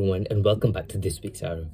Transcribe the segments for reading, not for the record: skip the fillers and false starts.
Everyone, and welcome back to this week's Arrow.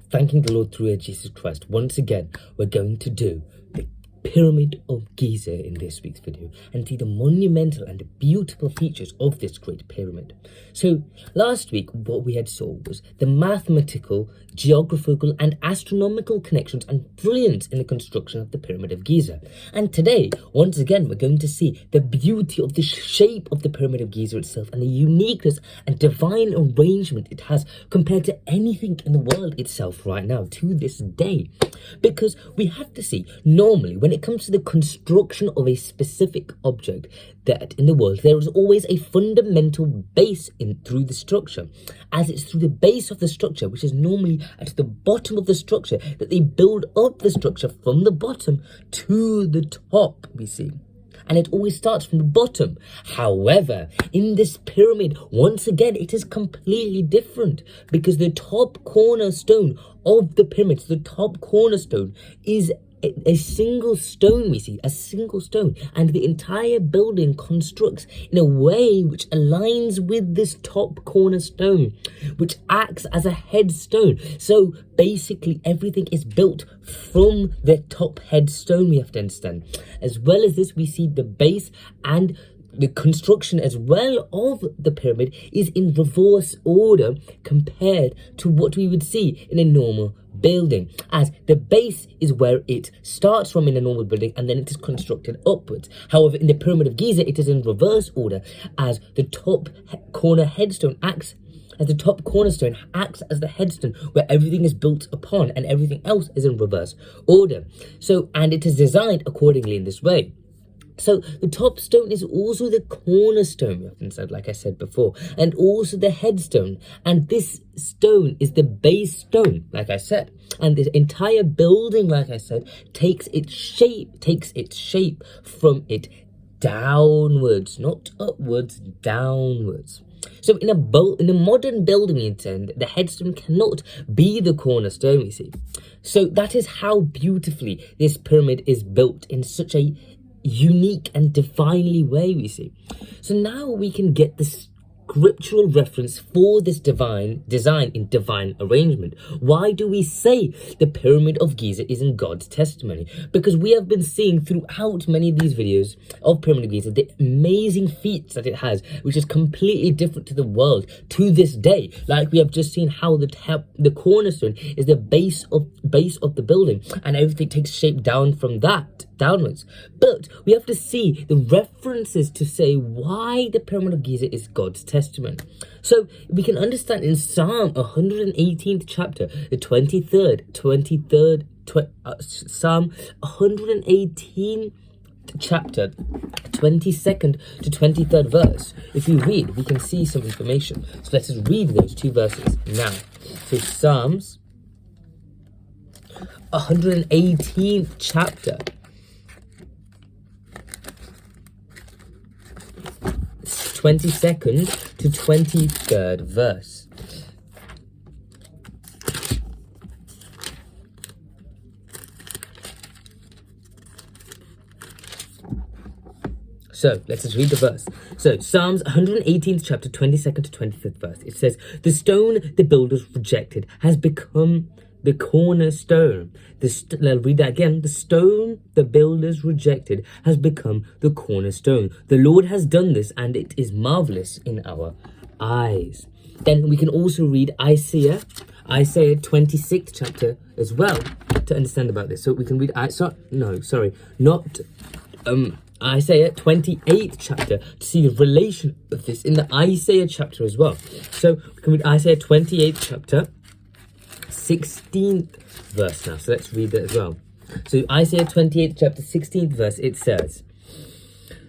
Thanking the Lord through Jesus Christ, once again we're going to do the Pyramid of Giza in this week's video and see the monumental and the beautiful features of this great pyramid. So last week what we had saw was the mathematical, geographical and astronomical connections and brilliance in the construction of the Pyramid of Giza. And today, once again, we're going to see the beauty of the shape of the Pyramid of Giza itself and the uniqueness and divine arrangement it has compared to anything in the world itself right now to this day. Because we have to see, normally when it comes to the construction of a specific object that in the world, there is always a fundamental base through the structure, as it's through the base of the structure, which is normally at the bottom of the structure, that they build up the structure from the bottom to the top, we see. And it always starts from the bottom. However, in this pyramid, once again, it is completely different because the top cornerstone of the pyramid, the top cornerstone is a single stone, we see, a single stone, and the entire building constructs in a way which aligns with this top cornerstone, which acts as a headstone. So basically everything is built from the top headstone, we have to understand. As well as this, we see the base and the construction as well of the pyramid is in reverse order compared to what we would see in a normal building, as the base is where it starts from in a normal building and then it is constructed upwards. However, in the Pyramid of Giza, it is in reverse order, as the top corner headstone acts as the top cornerstone acts as the headstone where everything is built upon and everything else is in reverse order. So, and it is designed accordingly in this way. So the top stone is also the cornerstone, we often said, like I said before, and also the headstone. And this stone is the base stone, like I said. And this entire building, like I said, takes its shape from it downwards, not upwards, downwards. So in a modern building, the headstone cannot be the cornerstone, you see. So that is how beautifully this pyramid is built in such a unique and divinely way, we see. So now we can get the scriptural reference for this divine design in divine arrangement. Why do we say the Pyramid of Giza is in God's testimony? Because we have been seeing throughout many of these videos of Pyramid of Giza the amazing feats that it has, which is completely different to the world to this day. Like we have just seen how the cornerstone is the base of the building, and everything takes shape down from that downwards. But we have to see the references to say why the Pyramid of Giza is God's testament. So we can understand in Psalm 118th chapter, the 23rd, Psalm 118 chapter, 22nd to 23rd verse. If you read, we can see some information. So let us read those two verses now. So Psalms 118th chapter, 22nd to 23rd verse. So let's just read the verse. So Psalms 118th chapter, 22nd to 25th verse. It says, "The stone the builders rejected has become the cornerstone." I'll read that again. "The stone the builders rejected has become the cornerstone. The Lord has done this, and it is marvelous in our eyes." Then we can also read Isaiah 26th chapter as well to understand about this. So we can read Isaiah 28th chapter to see the relation of this in the Isaiah chapter as well. So we can read Isaiah 28th chapter, 16th verse now. So let's read that as well. So Isaiah 28th chapter, 16th verse, it says,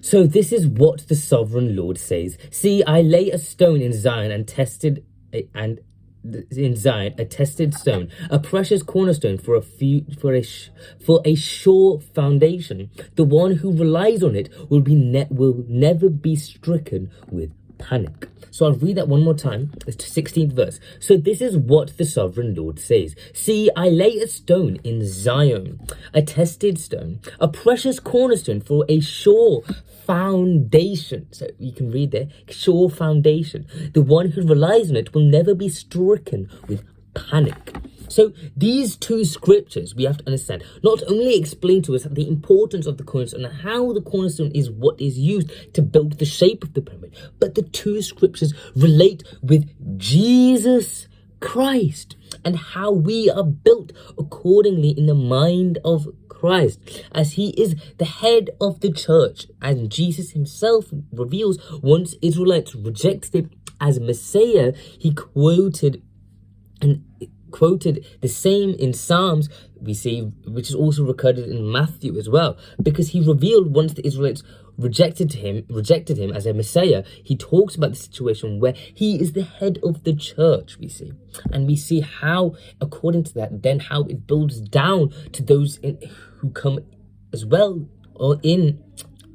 "So this is what the sovereign Lord says. See, I lay a stone in Zion a tested stone, a precious cornerstone for a sure foundation. The one who relies on it will never be stricken with panic. So I'll read that one more time. It's the 16th verse. So this is what the sovereign Lord says. See, I lay a stone in Zion, a tested stone, a precious cornerstone for a sure foundation. So you can read there, sure foundation. The one who relies on it will never be stricken with panic. So these two scriptures, we have to understand, not only explain to us the importance of the cornerstone and how the cornerstone is what is used to build the shape of the pyramid, but the two scriptures relate with Jesus Christ and how we are built accordingly in the mind of Christ, as he is the head of the church. And Jesus himself reveals, once Israelites rejected him as Messiah, he quoted the same in Psalms, we see, which is also recorded in Matthew as well, because he revealed, once the Israelites rejected him as a Messiah, he talks about the situation where he is the head of the church, we see. And we see how, according to that, then how it builds down to those who come as well, or in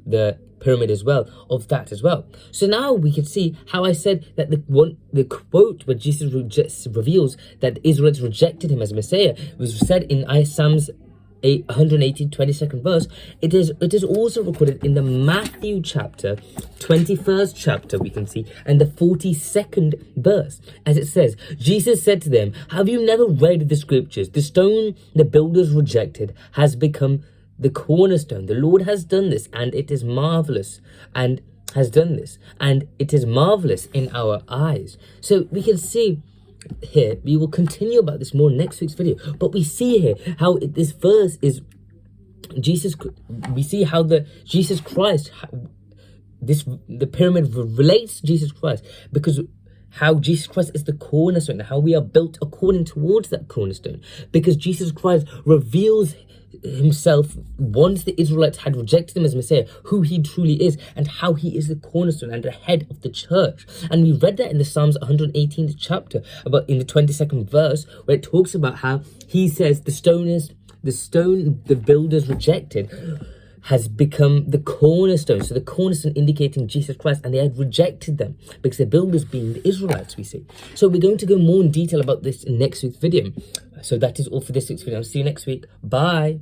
the pyramid as well, of that as well. So now we can see how I said that the quote where Jesus reveals that the Israelites rejected him as Messiah was said in Psalms 118, 22nd verse. It is also recorded in the Matthew chapter, 21st chapter, we can see, and the 42nd verse, as it says, Jesus said to them, have you never read the scriptures? The stone the builders rejected has become the cornerstone. The Lord has done this, and it is marvelous, and has done this, and it is marvelous in our eyes. So we can see here, we will continue about this more next week's video, but we see here how this verse is Jesus. We see how the pyramid relates to Jesus Christ, because how Jesus Christ is the cornerstone, how we are built according towards that cornerstone, because Jesus Christ reveals himself, once the Israelites had rejected him as Messiah, who he truly is, and how he is the cornerstone and the head of the church. And we read that in the Psalms 118th chapter, about in the 22nd verse, where it talks about how he says the stone the builders rejected has become the cornerstone. So the cornerstone indicating Jesus Christ, and they had rejected them because the builders being the Israelites, we see. So we're going to go more in detail about this in next week's video. So that is all for this week's video. I'll see you next week. Bye.